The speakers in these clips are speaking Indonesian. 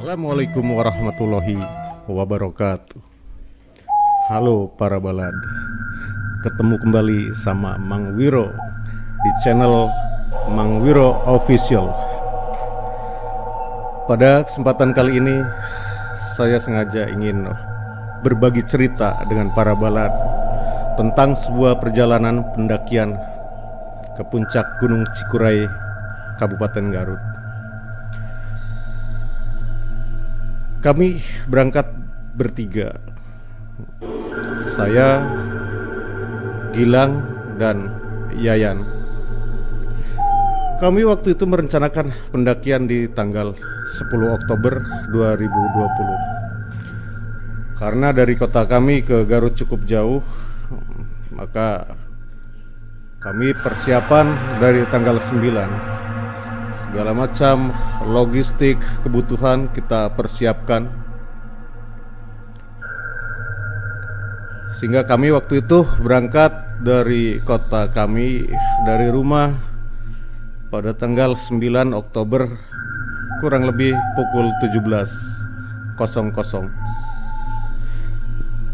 Assalamualaikum warahmatullahi wabarakatuh. Halo para balad, ketemu kembali sama Mang Wiro di channel Mang Wiro Official. Pada kesempatan kali ini saya sengaja ingin berbagi cerita dengan para balad tentang sebuah perjalanan pendakian ke puncak Gunung Cikuray, Kabupaten Garut. Kami berangkat bertiga, saya, Gilang, dan Yayan. Kami waktu itu merencanakan pendakian di tanggal 10 Oktober 2020. Karena dari kota kami ke Garut cukup jauh, maka kami persiapan dari tanggal 9. Segala macam logistik, kebutuhan kita persiapkan, sehingga kami waktu itu berangkat dari kota kami, dari rumah pada tanggal 9 Oktober kurang lebih pukul 17.00.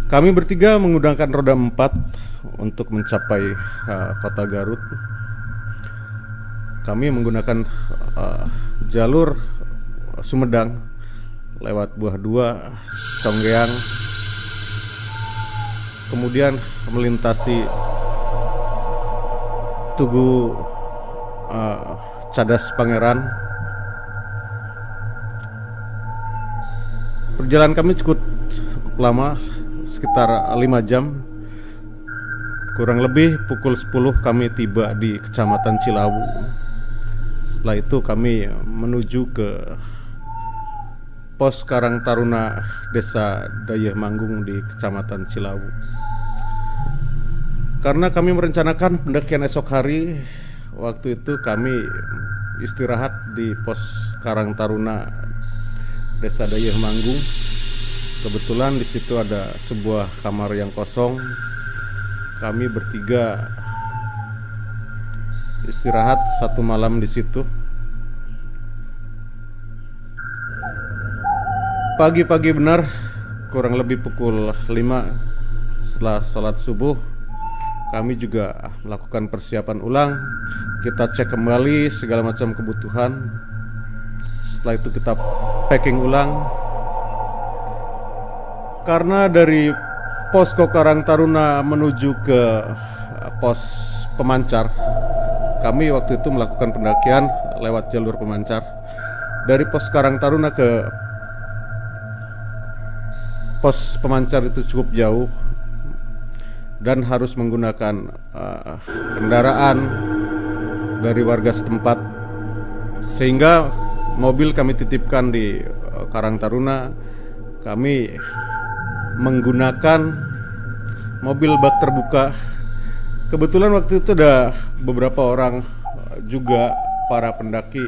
Kami bertiga menggunakan roda 4 untuk mencapai kota Garut. Kami menggunakan jalur Sumedang lewat Buah 2, Conggeang, kemudian melintasi Tugu Cadas Pangeran. Perjalanan kami cukup lama, sekitar 5 jam. Kurang lebih pukul 10 kami tiba di Kecamatan Cilawu. Setelah itu kami menuju ke Pos Karang Taruna Desa Dayeh Manggung di Kecamatan Cilawu. Karena kami merencanakan pendakian esok hari, waktu itu kami istirahat di Pos Karang Taruna Desa Dayeh Manggung. Kebetulan di situ ada sebuah kamar yang kosong. Kami bertiga istirahat 1 malam di situ. Pagi-pagi benar, kurang lebih pukul 5 setelah sholat subuh, kami juga melakukan persiapan ulang. Kita cek kembali segala macam kebutuhan. Setelah itu kita packing ulang. Karena dari Posko Karang Taruna menuju ke pos pemancar, kami waktu itu melakukan pendakian lewat jalur pemancar. Dari pos Karang Taruna ke pos pemancar itu cukup jauh dan harus menggunakan kendaraan dari warga setempat, sehingga mobil kami titipkan di Karang Taruna. Kami menggunakan mobil bak terbuka. Kebetulan waktu itu ada beberapa orang juga para pendaki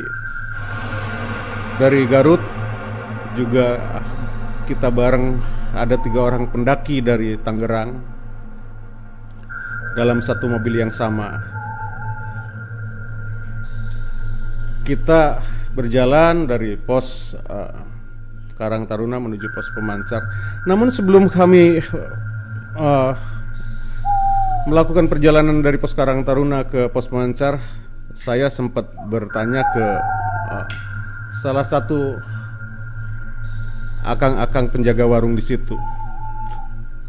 dari Garut, juga kita bareng, ada 3 orang pendaki dari Tangerang dalam satu mobil yang sama. Kita berjalan dari pos Karang Taruna menuju pos pemancar. Namun sebelum kami melakukan perjalanan dari pos Karang Taruna ke pos pemancar, saya sempat bertanya ke salah satu akang-akang penjaga warung di situ,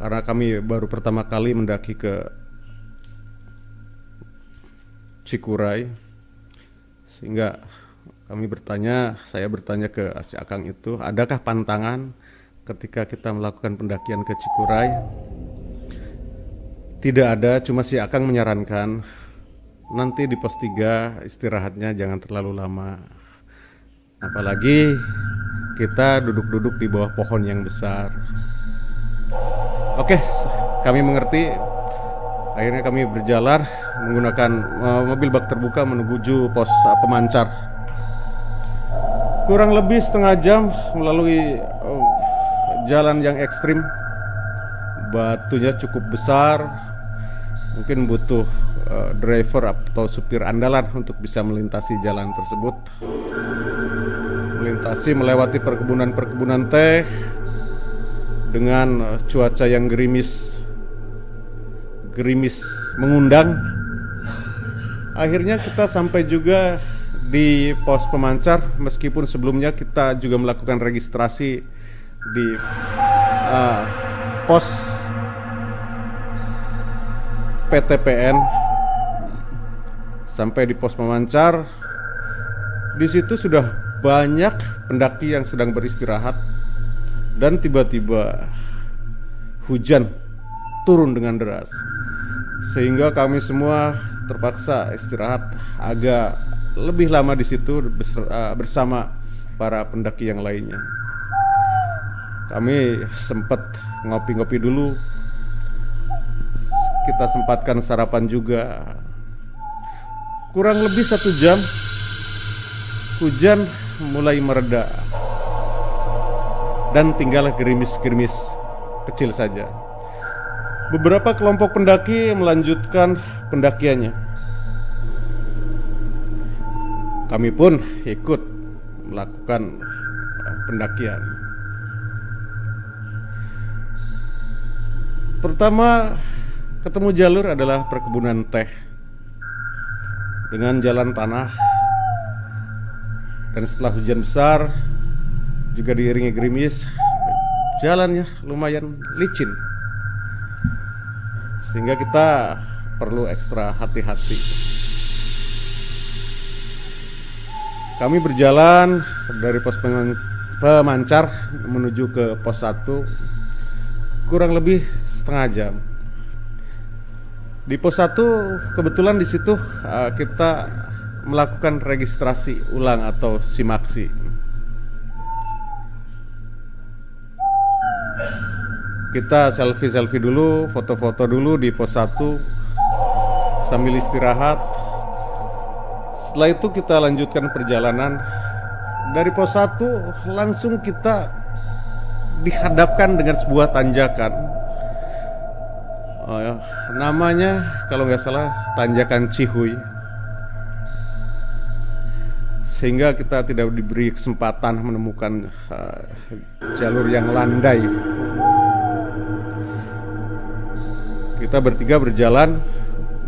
karena kami baru pertama kali mendaki ke Cikuray, sehingga saya bertanya ke si akang itu, adakah pantangan ketika kita melakukan pendakian ke Cikuray? Tidak ada, cuma si akang menyarankan nanti di pos 3 istirahatnya jangan terlalu lama, apalagi kita duduk-duduk di bawah pohon yang besar. Oke, kami mengerti. Akhirnya kami berjalan menggunakan mobil bak terbuka menuju pos pemancar. Kurang lebih setengah jam melalui jalan yang ekstrim. Batunya cukup besar, mungkin butuh driver atau supir andalan untuk bisa melintasi jalan tersebut. melintasi melewati perkebunan-perkebunan teh dengan cuaca yang gerimis mengundang. Akhirnya kita sampai juga di pos pemancar, meskipun sebelumnya kita juga melakukan registrasi di pos PTPN. Sampai di pos pemancar, di situ sudah banyak pendaki yang sedang beristirahat, dan tiba-tiba hujan turun dengan deras, sehingga kami semua terpaksa istirahat agak lebih lama di situ bersama para pendaki yang lainnya. Kami sempat ngopi-ngopi dulu, kita sempatkan sarapan juga. Kurang lebih 1 jam hujan mulai mereda dan tinggal gerimis-gerimis kecil saja. Beberapa kelompok pendaki melanjutkan pendakiannya. Kami pun ikut melakukan pendakian. Pertama ketemu jalur adalah perkebunan teh dengan jalan tanah, dan setelah hujan besar juga diiringi gerimis, jalannya lumayan licin, sehingga kita perlu ekstra hati-hati. Kami berjalan dari pos pemancar menuju ke pos 1 kurang lebih setengah jam. Di pos 1 kebetulan di situ kita melakukan registrasi ulang atau simaksi. Kita selfie dulu, foto-foto dulu di pos 1 sambil istirahat. Setelah itu kita lanjutkan perjalanan. Dari pos 1 langsung kita dihadapkan dengan sebuah tanjakan. Namanya kalau nggak salah tanjakan Cihuy, sehingga kita tidak diberi kesempatan menemukan jalur yang landai. Kita bertiga berjalan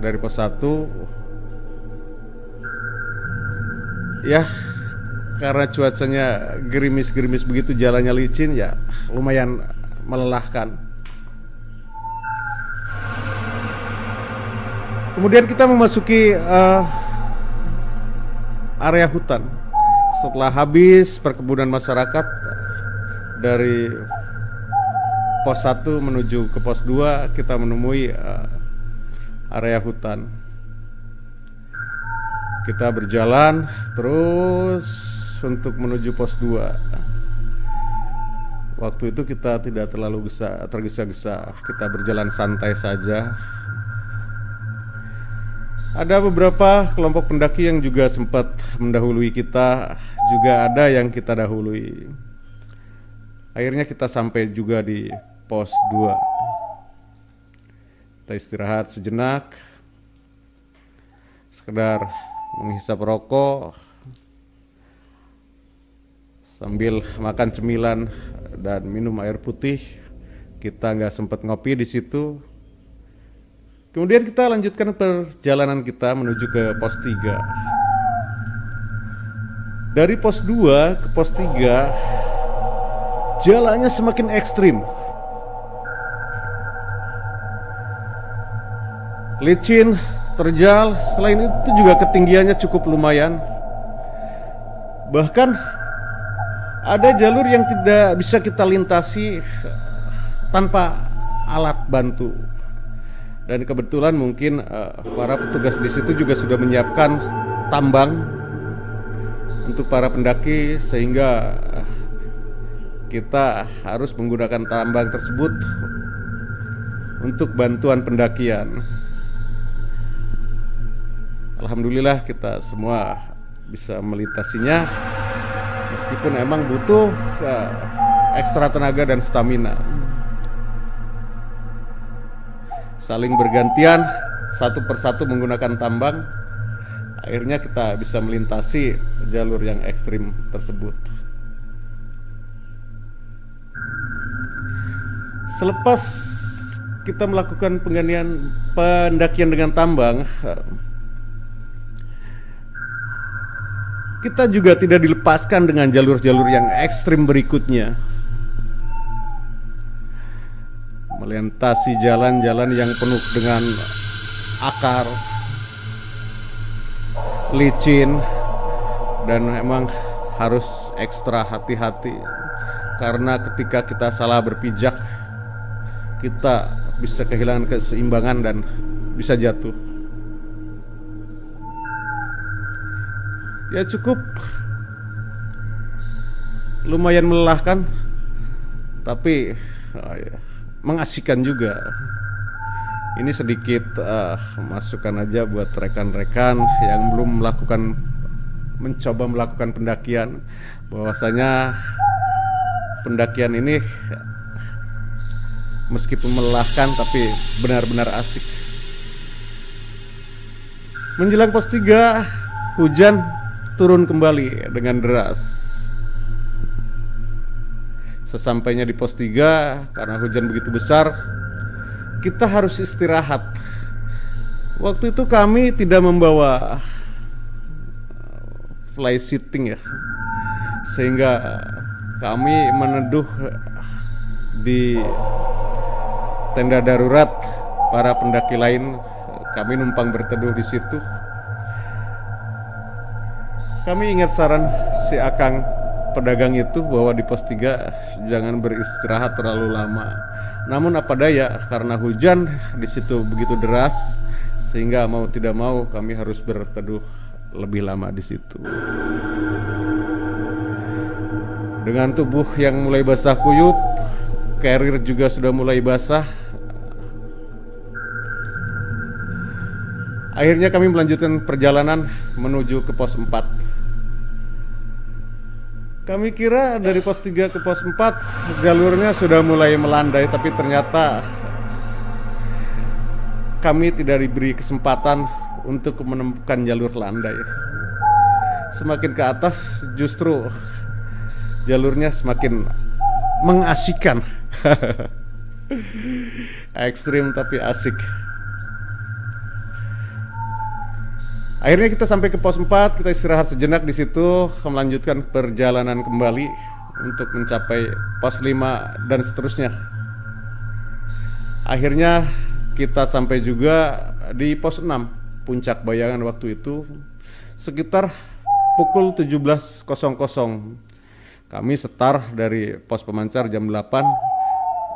dari pos 1. Ya, karena cuacanya gerimis-gerimis begitu, jalannya licin, ya lumayan melelahkan. Kemudian kita memasuki area hutan. Setelah habis perkebunan masyarakat, dari pos 1 menuju ke pos 2 kita menemui area hutan. Kita berjalan terus untuk menuju pos 2. Waktu itu kita tidak terlalu tergesa-gesa, kita berjalan santai saja. Ada beberapa kelompok pendaki yang juga sempat mendahului kita, juga ada yang kita dahului. Akhirnya kita sampai juga di pos 2. Kita istirahat sejenak, sekedar menghisap rokok sambil makan cemilan dan minum air putih. Kita nggak sempat ngopi di situ. Kemudian kita lanjutkan perjalanan kita menuju ke pos 3. Dari pos 2 ke pos 3 jalannya semakin ekstrim, licin, terjal. Selain itu juga ketinggiannya cukup lumayan. Bahkan ada jalur yang tidak bisa kita lintasi tanpa alat bantu. Dan kebetulan mungkin para petugas di situ juga sudah menyiapkan tambang untuk para pendaki, sehingga kita harus menggunakan tambang tersebut untuk bantuan pendakian. Alhamdulillah kita semua bisa melintasinya, meskipun emang butuh ekstra tenaga dan stamina. Saling bergantian, satu persatu menggunakan tambang. Akhirnya kita bisa melintasi jalur yang ekstrim tersebut. Selepas kita melakukan pendakian dengan tambang, kita juga tidak dilepaskan dengan jalur-jalur yang ekstrim berikutnya. Melintasi jalan-jalan yang penuh dengan akar, licin, dan memang harus ekstra hati-hati. Karena ketika kita salah berpijak, kita bisa kehilangan keseimbangan dan bisa jatuh. Ya cukup lumayan melelahkan, tapi mengasihkan juga. Ini sedikit masukan aja buat rekan-rekan yang belum mencoba melakukan pendakian, bahwasanya pendakian ini meskipun melelahkan tapi benar-benar asik. Menjelang pos 3, hujan turun kembali dengan deras. Sesampainya di pos 3, karena hujan begitu besar, kita harus istirahat. Waktu itu kami tidak membawa fly sitting ya, sehingga kami meneduh di tenda darurat para pendaki lain. Kami numpang berteduh di situ. Kami ingat saran si Akang pedagang itu bahwa di pos 3 jangan beristirahat terlalu lama. Namun apa daya, karena hujan di situ begitu deras, sehingga mau tidak mau kami harus berteduh lebih lama di situ. Dengan tubuh yang mulai basah kuyup, carrier juga sudah mulai basah. Akhirnya kami melanjutkan perjalanan menuju ke pos 4. Kami kira dari pos 3 ke pos 4 jalurnya sudah mulai melandai, tapi ternyata kami tidak diberi kesempatan untuk menemukan jalur landai. Semakin ke atas justru jalurnya semakin mengasihkan. Ekstrim tapi asik. Akhirnya kita sampai ke pos 4, kita istirahat sejenak di situ, melanjutkan perjalanan kembali untuk mencapai pos 5 dan seterusnya. Akhirnya kita sampai juga di pos 6, Puncak Bayangan waktu itu sekitar pukul 17.00. Kami setar dari pos pemancar jam 8.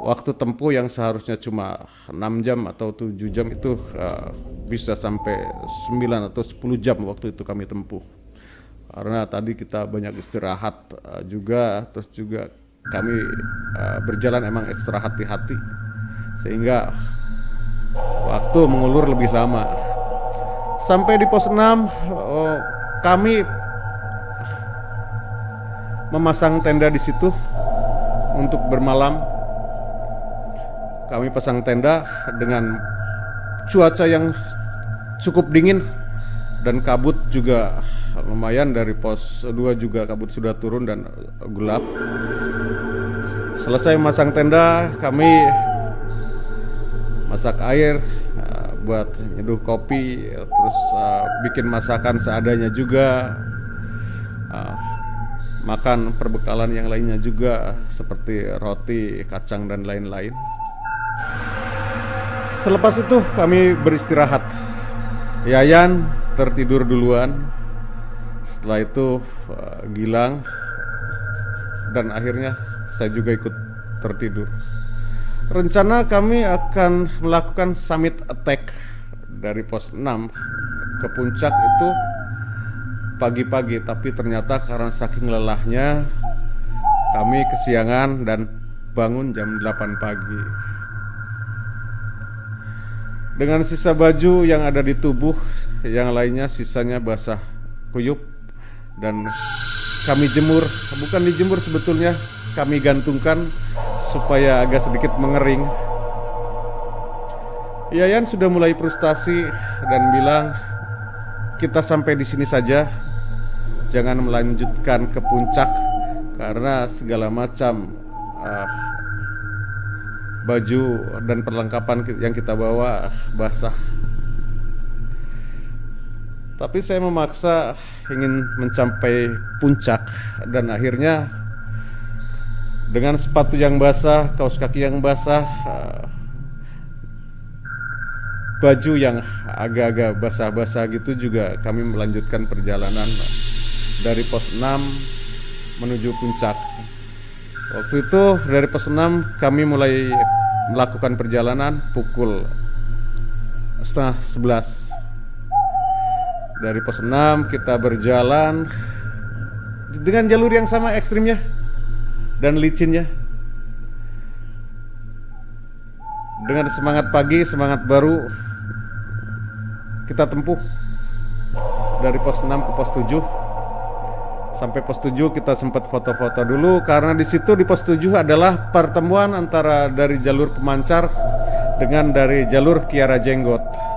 Waktu tempuh yang seharusnya cuma 6 jam atau 7 jam itu bisa sampai 9 atau 10 jam waktu itu kami tempuh. Karena tadi kita banyak istirahat juga, terus juga kami berjalan emang ekstra hati-hati, sehingga waktu mengulur lebih lama. Sampai di pos 6 kami memasang tenda di situ untuk bermalam. Kami pasang tenda dengan cuaca yang cukup dingin dan kabut juga lumayan. Dari pos 2 juga kabut sudah turun dan gelap. Selesai memasang tenda, kami masak air buat nyeduh kopi, terus bikin masakan seadanya juga, makan perbekalan yang lainnya juga seperti roti, kacang dan lain-lain. Selepas itu kami beristirahat. Yayan tertidur duluan. Setelah itu Gilang, dan akhirnya saya juga ikut tertidur. Rencana kami akan melakukan summit attack dari pos 6 ke puncak itu pagi-pagi, tapi ternyata karena saking lelahnya kami kesiangan dan bangun jam 8 pagi. Dengan sisa baju yang ada di tubuh, yang lainnya sisanya basah kuyup, dan kami jemur. Bukan dijemur sebetulnya, kami gantungkan supaya agak sedikit mengering. Yayan sudah mulai frustasi dan bilang, kita sampai di sini saja, jangan melanjutkan ke puncak karena segala macam baju dan perlengkapan yang kita bawa basah. Tapi saya memaksa ingin mencapai puncak, dan akhirnya dengan sepatu yang basah, kaos kaki yang basah, baju yang agak-agak basah-basah gitu, juga kami melanjutkan perjalanan dari pos 6 menuju puncak. Waktu itu dari pos 6 kami mulai melakukan perjalanan pukul setengah 11. Dari pos 6 kita berjalan dengan jalur yang sama ekstrimnya dan licinnya. Dengan semangat pagi, semangat baru, kita tempuh dari pos 6 ke pos 7. Sampai pos 7 kita sempat foto-foto dulu, karena di situ di pos 7 adalah pertemuan antara dari jalur pemancar dengan dari jalur Kiara Jenggot.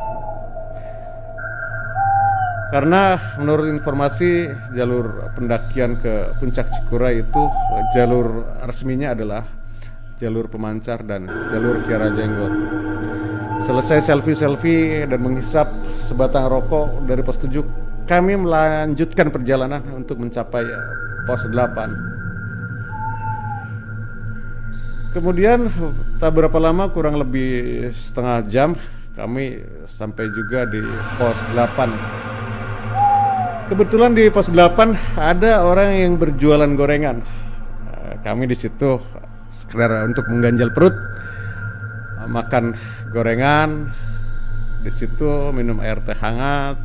Karena menurut informasi jalur pendakian ke puncak Cikuray itu jalur resminya adalah jalur pemancar dan jalur Kiara Jenggot. Selesai selfie-selfie dan menghisap sebatang rokok dari pos 7, kami melanjutkan perjalanan untuk mencapai pos 8. Kemudian tak berapa lama, kurang lebih setengah jam, kami sampai juga di pos 8. Kebetulan di pos 8 ada orang yang berjualan gorengan. Kami di situ sekedar untuk mengganjal perut, makan gorengan di situ, minum air teh hangat.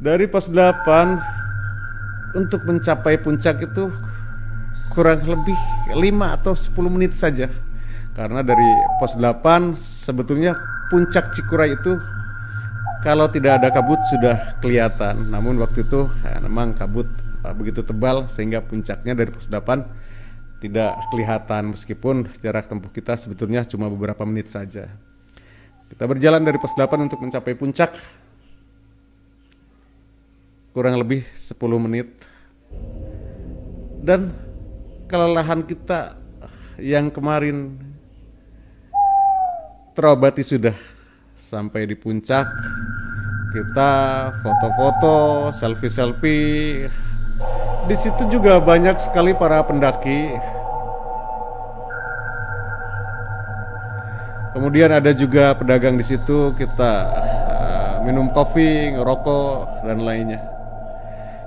Dari pos 8 untuk mencapai puncak itu kurang lebih 5 atau 10 menit saja. Karena dari pos 8 sebetulnya puncak Cikuray itu kalau tidak ada kabut sudah kelihatan. Namun waktu itu memang kabut begitu tebal sehingga puncaknya dari pos 8 tidak kelihatan, meskipun jarak tempuh kita sebetulnya cuma beberapa menit saja. Kita berjalan dari pos 8 untuk mencapai puncak kurang lebih 10 menit. Dan kelelahan kita yang kemarin terobati sudah. Sampai di puncak kita foto-foto, selfie-selfie. Di situ juga banyak sekali para pendaki. Kemudian ada juga pedagang di situ. Kita minum kopi, ngerokok dan lainnya.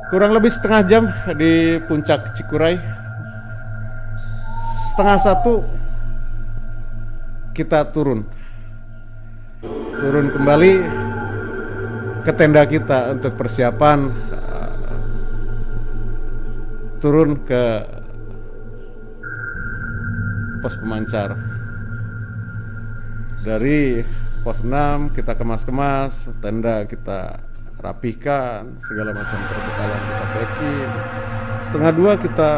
Kurang lebih setengah jam di puncak Cikuray. Setengah 1 kita turun kembali ke tenda kita untuk persiapan turun ke pos pemancar. Dari pos 6 kita kemas-kemas, tenda kita rapikan, segala macam perbekalan kita packing. Setengah 2 kita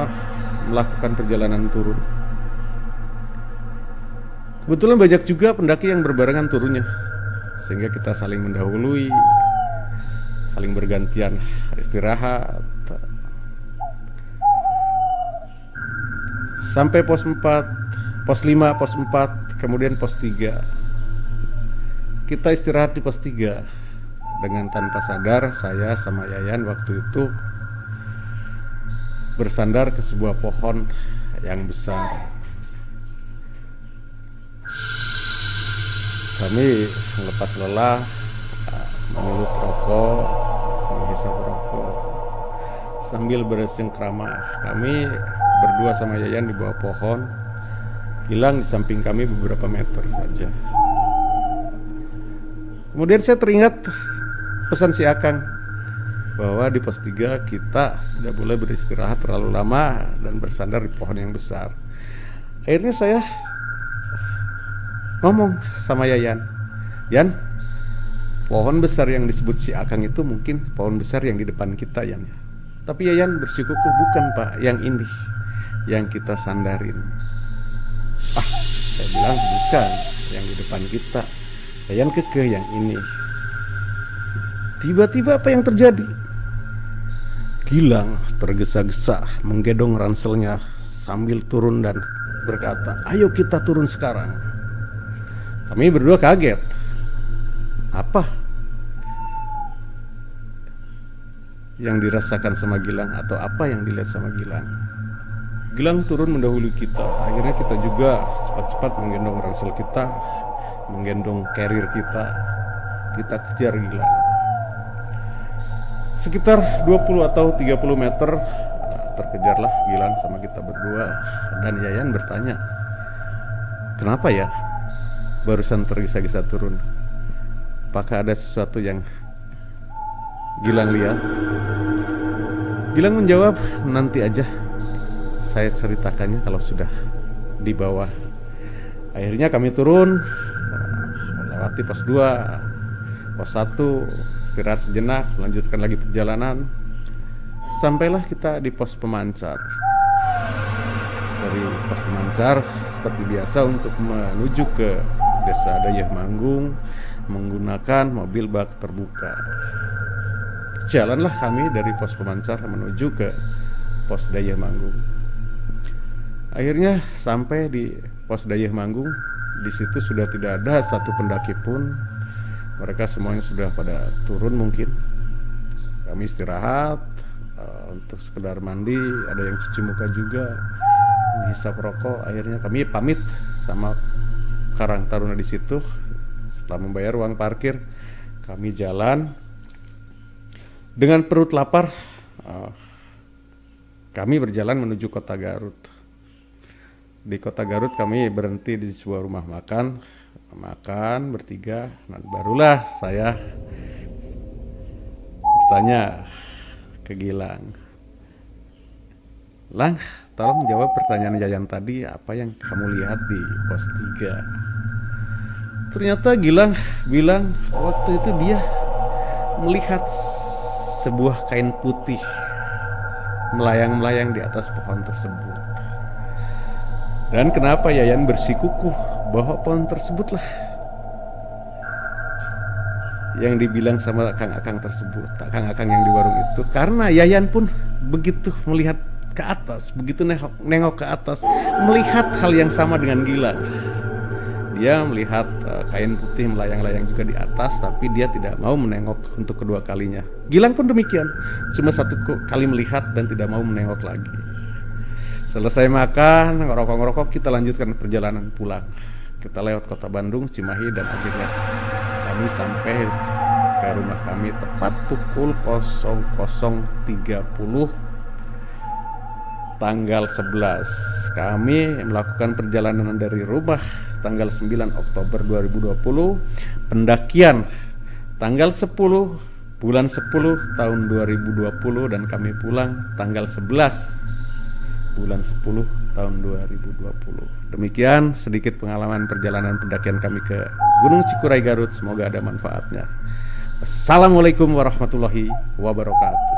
melakukan perjalanan turun. Kebetulan banyak juga pendaki yang berbarengan turunnya, sehingga kita saling mendahului, saling bergantian istirahat. Sampai pos 4, pos 5, pos 4, kemudian pos 3. Kita istirahat di pos 3. Dengan tanpa sadar, saya sama Yayan waktu itu bersandar ke sebuah pohon yang besar. Kami melepas lelah, menyulut rokok, menghisap rokok, sambil bercengkrama. Kami berdua sama Yayan di bawah pohon, hilang di samping kami beberapa meter saja. Kemudian saya teringat pesan si Akang bahwa di pos 3 kita tidak boleh beristirahat terlalu lama dan bersandar di pohon yang besar. Akhirnya saya ngomong sama Yayan, Yan, pohon besar yang disebut si Akang itu mungkin pohon besar yang di depan kita, Yan. Tapi Yayan bersikukuh, bukan Pak, yang ini yang kita sandarin. Saya bilang bukan yang di depan kita. Yayan kekeh yang ini. Tiba-tiba apa yang terjadi? Gilang tergesa-gesa menggendong ranselnya sambil turun dan berkata, "Ayo kita turun sekarang." Kami berdua kaget. Apa yang dirasakan sama Gilang atau apa yang dilihat sama Gilang? Gilang turun mendahului kita. Akhirnya kita juga cepat-cepat menggendong ransel kita, menggendong carrier kita. Kita kejar Gilang. Sekitar 20 atau 30 meter terkejarlah Gilang sama kita berdua. Dan Yayan bertanya, "Kenapa ya barusan tergesa-gesa turun? Apakah ada sesuatu yang Gilang lihat?" Gilang menjawab, "Nanti aja saya ceritakannya kalau sudah di bawah." Akhirnya kami turun, melewati pos 2, pos 1, istirahat sejenak, melanjutkan lagi perjalanan. Sampailah kita di pos pemancar. Dari pos pemancar seperti biasa untuk menuju ke Desa Dayeh Manggung menggunakan mobil bak terbuka. Jalanlah kami dari pos pemancar menuju ke pos Dayeh Manggung. Akhirnya sampai di pos Dayeh Manggung. Di situ sudah tidak ada satu pendaki pun. Mereka semuanya sudah pada turun mungkin. Kami istirahat untuk sekedar mandi, ada yang cuci muka juga, menghisap rokok. Akhirnya kami pamit sama Karang Taruna di situ. Setelah membayar uang parkir, kami jalan dengan perut lapar. Kami berjalan menuju kota Garut. Di kota Garut kami berhenti di sebuah rumah makan bertiga. Dan barulah saya bertanya ke Gilang, "Lang, tolong jawab pertanyaan Yayan tadi, apa yang kamu lihat di pos 3? Ternyata Gilang bilang waktu itu dia melihat sebuah kain putih melayang-melayang di atas pohon tersebut. Dan kenapa Yayan bersikukuh bahwa pohon tersebutlah yang dibilang sama Kang tersebut, Kang yang di warung itu? Karena Yayan pun begitu melihat ke atas, begitu nengok ke atas, melihat hal yang sama dengan Gilang. Dia melihat kain putih melayang-layang juga di atas, tapi dia tidak mau menengok untuk kedua kalinya. Gilang pun demikian, cuma satu kali melihat dan tidak mau menengok lagi. Selesai makan, ngerokok-ngerokok, kita lanjutkan perjalanan pulang. Kita lewat kota Bandung, Cimahi, dan akhirnya kami sampai ke rumah kami tepat pukul 00.30 tanggal 11. Kami melakukan perjalanan dari rumah tanggal 9 Oktober 2020, pendakian tanggal 10 bulan 10 tahun 2020, dan kami pulang tanggal 11 bulan 10 tahun 2020. Demikian sedikit pengalaman perjalanan pendakian kami ke Gunung Cikuray Garut. Semoga ada manfaatnya. Assalamualaikum warahmatullahi wabarakatuh.